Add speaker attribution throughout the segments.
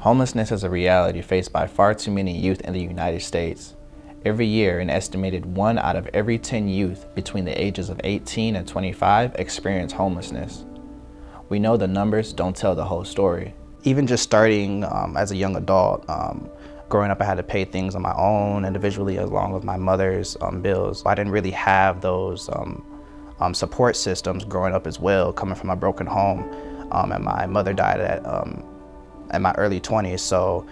Speaker 1: Homelessness is a reality faced by far too many youth in the United States. Every year, an estimated 1 out of every 10 youth between the ages of 18 and 25 experience homelessness. We know the numbers don't tell the whole story. Even just starting as a young adult, growing up I had to pay things on my own individually along with my mother's bills. I didn't really have those support systems growing up as well, coming from a broken home. And my mother died at my early 20s, so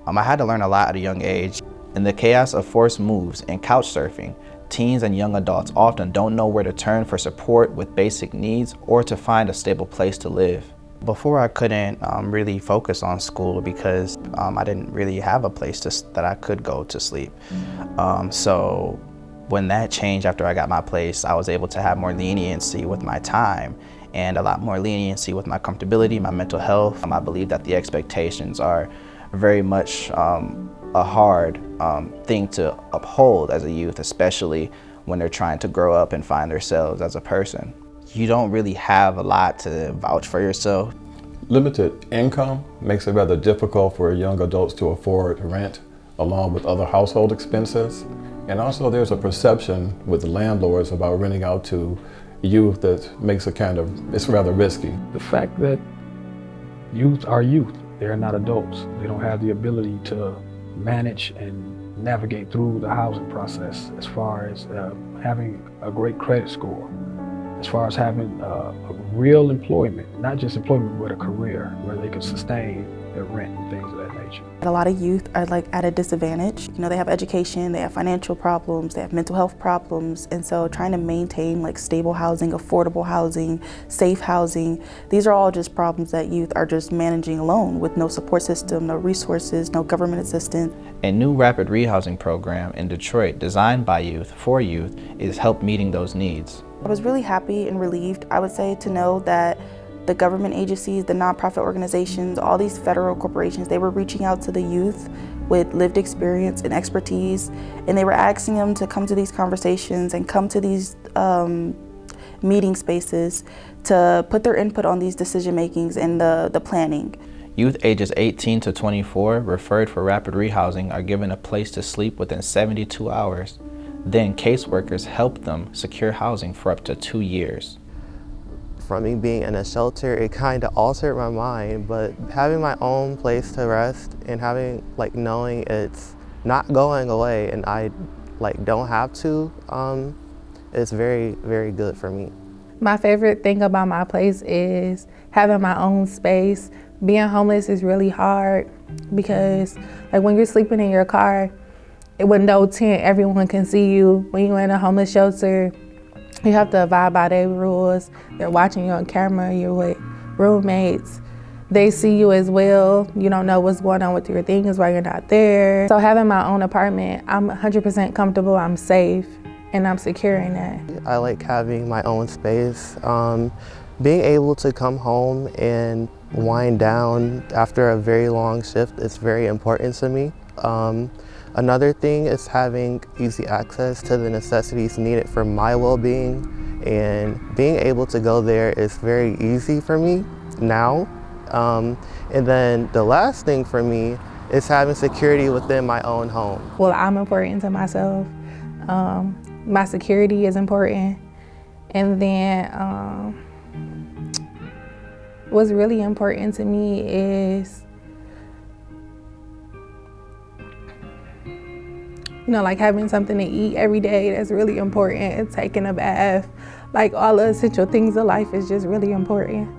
Speaker 1: I had to learn a lot at a young age. In the chaos of forced moves and couch surfing, teens and young adults often don't know where to turn for support with basic needs or to find a stable place to live. Before I couldn't really focus on school because I didn't really have a place that I could go to sleep. So when that changed after I got my place, I was able to have more leniency with my time and a lot more leniency with my comfortability, my mental health. I believe that the expectations are very much a hard thing to uphold as a youth, especially when they're trying to grow up and find themselves as a person. You don't really have a lot to vouch for yourself.
Speaker 2: Limited income makes it rather difficult for young adults to afford rent along with other household expenses. And also there's a perception with landlords about renting out to youth that makes it's rather risky.
Speaker 3: The fact that youth are youth, they're not adults. They don't have the ability to manage and navigate through the housing process as far as having a great credit score, as far as having a real employment, not just employment, but a career where they can sustain their rent and things of that nature.
Speaker 4: A lot of youth are at a disadvantage. You know, they have education, they have financial problems, they have mental health problems, and so trying to maintain stable housing, affordable housing, safe housing, these are all just problems that youth are just managing alone with no support system, no resources, no government assistance.
Speaker 1: A new rapid rehousing program in Detroit designed by youth for youth is help meeting those needs.
Speaker 4: I was really happy and relieved, I would say, to know that the government agencies, the nonprofit organizations, all these federal corporations, they were reaching out to the youth with lived experience and expertise, and they were asking them to come to these conversations and come to these meeting spaces to put their input on these decision makings and the planning.
Speaker 1: Youth ages 18 to 24 referred for rapid rehousing are given a place to sleep within 72 hours. Then caseworkers help them secure housing for up to 2 years.
Speaker 5: From me being in a shelter, it kind of altered my mind, but having my own place to rest and having knowing it's not going away and I don't have to, it's very, very good for me.
Speaker 6: My favorite thing about my place is having my own space. Being homeless is really hard because when you're sleeping in your car with no tent, everyone can see you. When you're in a homeless shelter, you have to abide by their rules. They're watching you on camera, you're with roommates. They see you as well. You don't know what's going on with your things while you're not there. So having my own apartment, I'm 100% comfortable, I'm safe, and I'm secure in that.
Speaker 5: I like having my own space. Being able to come home and wind down after a very long shift is very important to me. Another thing is having easy access to the necessities needed for my well-being, and being able to go there is very easy for me now. And then the last thing for me is having security within my own home.
Speaker 6: Well, I'm important to myself. My security is important. And then what's really important to me is having something to eat every day. That's really important. Taking a bath, all the essential things of life is just really important.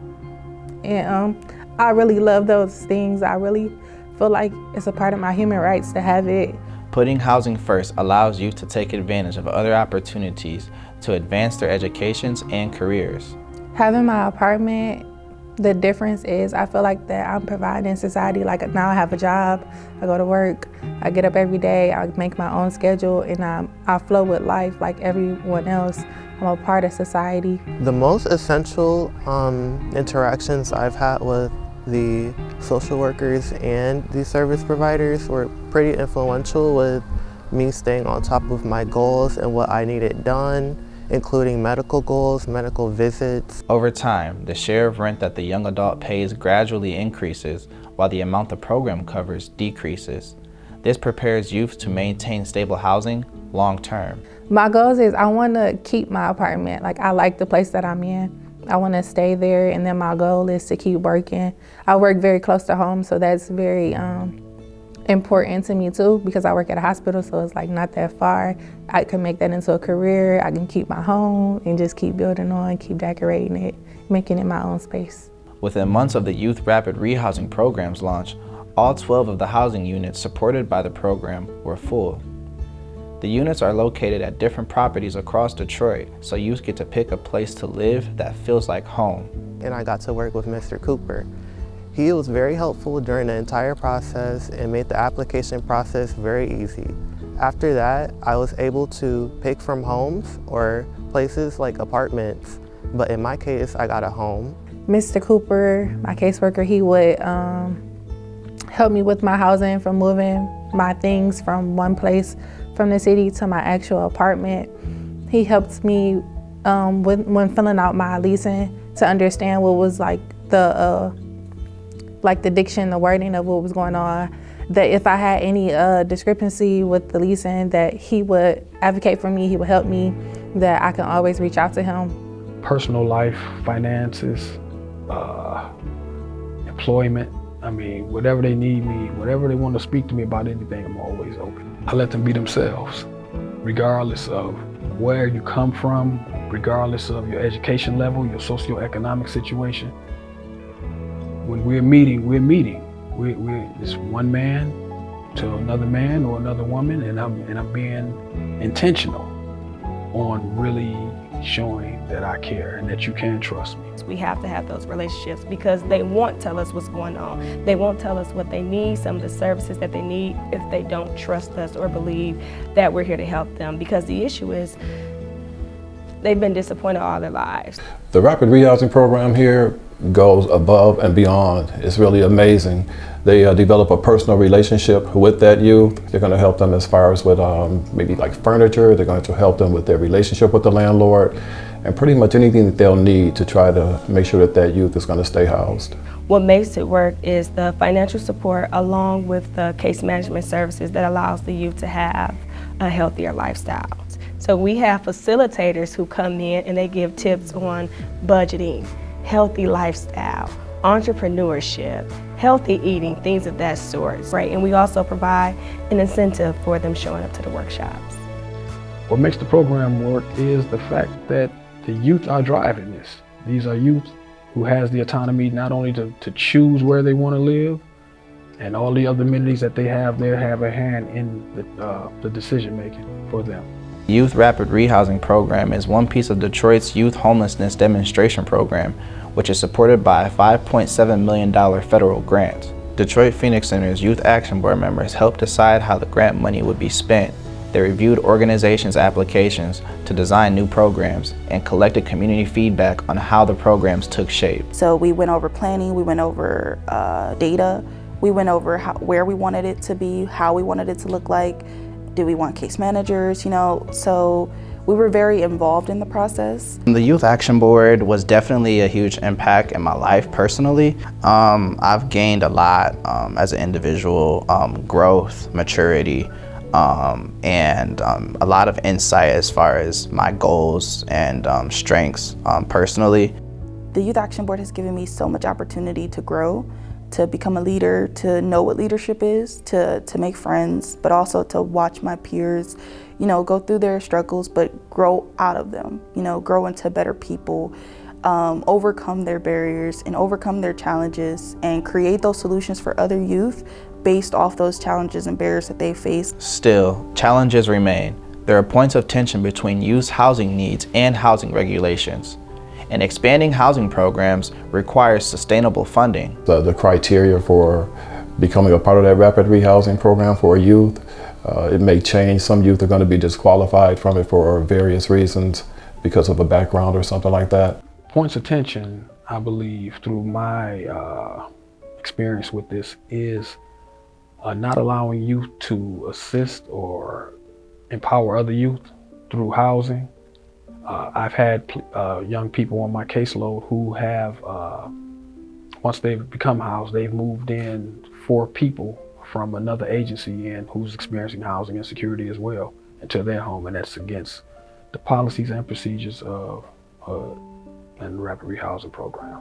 Speaker 6: And I really love those things. I really feel like it's a part of my human rights to have it.
Speaker 1: Putting housing first allows youth to take advantage of other opportunities to advance their educations and careers.
Speaker 6: Having my apartment, the difference is I feel like that I'm providing society. Now I have a job, I go to work, I get up every day, I make my own schedule, and I flow with life like everyone else. I'm a part of society.
Speaker 5: The most essential interactions I've had with the social workers and the service providers were pretty influential with me staying on top of my goals and what I needed done including medical goals, medical visits.
Speaker 1: Over time, the share of rent that the young adult pays gradually increases while the amount the program covers decreases. This prepares youth to maintain stable housing long term.
Speaker 6: My goals is I want to keep my apartment. Like, I like the place that I'm in. I want to stay there, and then my goal is to keep working. I work very close to home, so that's very important to me too, because I work at a hospital, so it's like not that far. I can make that into a career. I can keep my home and just keep building on, keep decorating it, making it my own space.
Speaker 1: Within months of the Youth Rapid Rehousing program's launch, all 12 of the housing units supported by the program were full. The units are located at different properties across Detroit, so youth get to pick a place to live that feels like home.
Speaker 5: And I got to work with Mr. Cooper. He was very helpful during the entire process and made the application process very easy. After that, I was able to pick from homes or places like apartments, but in my case, I got a home.
Speaker 6: Mr. Cooper, my caseworker, he would help me with my housing, from moving my things from one place from the city to my actual apartment. He helped me when filling out my leasing to understand what was like the diction, the wording of what was going on. That if I had any discrepancy with the leasing, that he would advocate for me, he would help me, that I can always reach out to him.
Speaker 3: Personal life, finances, employment. I mean, whatever they need me, whatever they want to speak to me about anything, I'm always open. I let them be themselves, regardless of where you come from, regardless of your education level, your socioeconomic situation. When we're meeting, it's one man to another man or another woman, and I'm being intentional on really showing that I care and that you can trust me.
Speaker 7: We have to have those relationships because they won't tell us what's going on. They won't tell us what they need, some of the services that they need, if they don't trust us or believe that we're here to help them. Because the issue is they've been disappointed all their lives.
Speaker 2: The Rapid Rehousing program here goes above and beyond. It's really amazing. They develop a personal relationship with that youth. They're going to help them as far as with maybe like furniture. They're going to help them with their relationship with the landlord and pretty much anything that they'll need to try to make sure that that youth is going to stay housed.
Speaker 7: What makes it work is the financial support along with the case management services that allows the youth to have a healthier lifestyle. So we have facilitators who come in and they give tips on budgeting, healthy lifestyle, entrepreneurship, healthy eating, things of that sort, right? And we also provide an incentive for them showing up to the workshops.
Speaker 3: What makes the program work is the fact that the youth are driving this. These are youth who has the autonomy not only to choose where they want to live, and all the other amenities that they have there have a hand in the decision making for them.
Speaker 1: The Youth Rapid Rehousing Program is one piece of Detroit's Youth Homelessness Demonstration Program, which is supported by a $5.7 million federal grant. Detroit Phoenix Center's Youth Action Board members helped decide how the grant money would be spent. They reviewed organizations' applications to design new programs and collected community feedback on how the programs took shape.
Speaker 4: So we went over planning, we went over data, we went over where we wanted it to be, how we wanted it to look like. Did we want case managers, so we were very involved in the process.
Speaker 1: The Youth Action Board was definitely a huge impact in my life personally. I've gained a lot as an individual, growth, maturity, and a lot of insight as far as my goals and strengths personally.
Speaker 4: The Youth Action Board has given me so much opportunity to grow, to become a leader, to know what leadership is, to make friends, but also to watch my peers, go through their struggles, but grow out of them, grow into better people, overcome their barriers and overcome their challenges and create those solutions for other youth based off those challenges and barriers that they face.
Speaker 1: Still, challenges remain. There are points of tension between youth's housing needs and housing regulations. And expanding housing programs requires sustainable funding.
Speaker 2: The criteria for becoming a part of that rapid rehousing program for youth, it may change. Some youth are going to be disqualified from it for various reasons because of a background or something like that.
Speaker 3: Points of tension, I believe, through my experience with this is not allowing youth to assist or empower other youth through housing. I've had young people on my caseload who have, once they've become housed, they've moved in 4 people from another agency in who's experiencing housing insecurity as well into their home, and that's against the policies and procedures of and rapid rehousing program.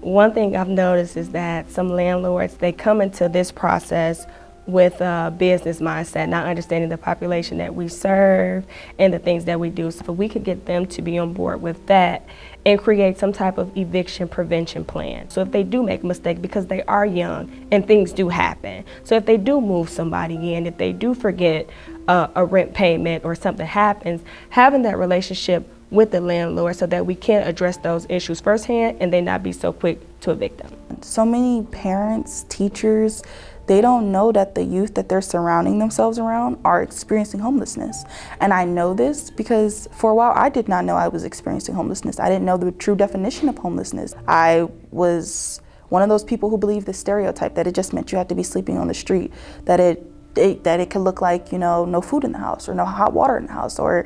Speaker 7: One thing I've noticed is that some landlords, they come into this process with a business mindset, not understanding the population that we serve and the things that we do. So if we could get them to be on board with that and create some type of eviction prevention plan. So if they do make a mistake, because they are young and things do happen. So if they do move somebody in, if they do forget a rent payment or something happens, having that relationship with the landlord so that we can address those issues firsthand and they not be so quick to evict them.
Speaker 4: So many parents, teachers, they don't know that the youth that they're surrounding themselves around are experiencing homelessness. And I know this because for a while I did not know I was experiencing homelessness. I didn't know the true definition of homelessness. I was one of those people who believed the stereotype that it just meant you had to be sleeping on the street, that it could look like, no food in the house or no hot water in the house, or,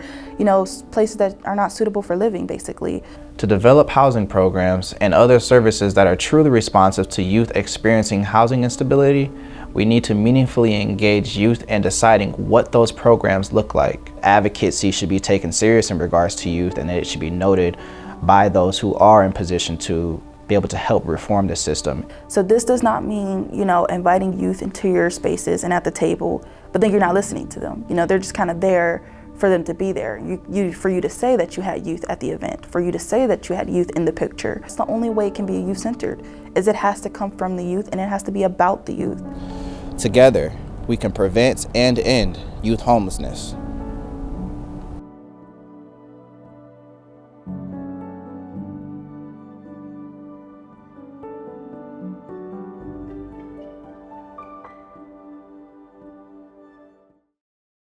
Speaker 4: places that are not suitable for living, basically.
Speaker 1: To develop housing programs and other services that are truly responsive to youth experiencing housing instability, we need to meaningfully engage youth in deciding what those programs look like. Advocacy should be taken serious in regards to youth, and it should be noted by those who are in position to be able to help reform the system.
Speaker 4: So this does not mean, inviting youth into your spaces and at the table, but then you're not listening to them. They're just kind of there for them to be there. For you to say that you had youth at the event, for you to say that you had youth in the picture. It's the only way it can be youth-centered, is it has to come from the youth and it has to be about the youth.
Speaker 1: Together, we can prevent and end youth homelessness.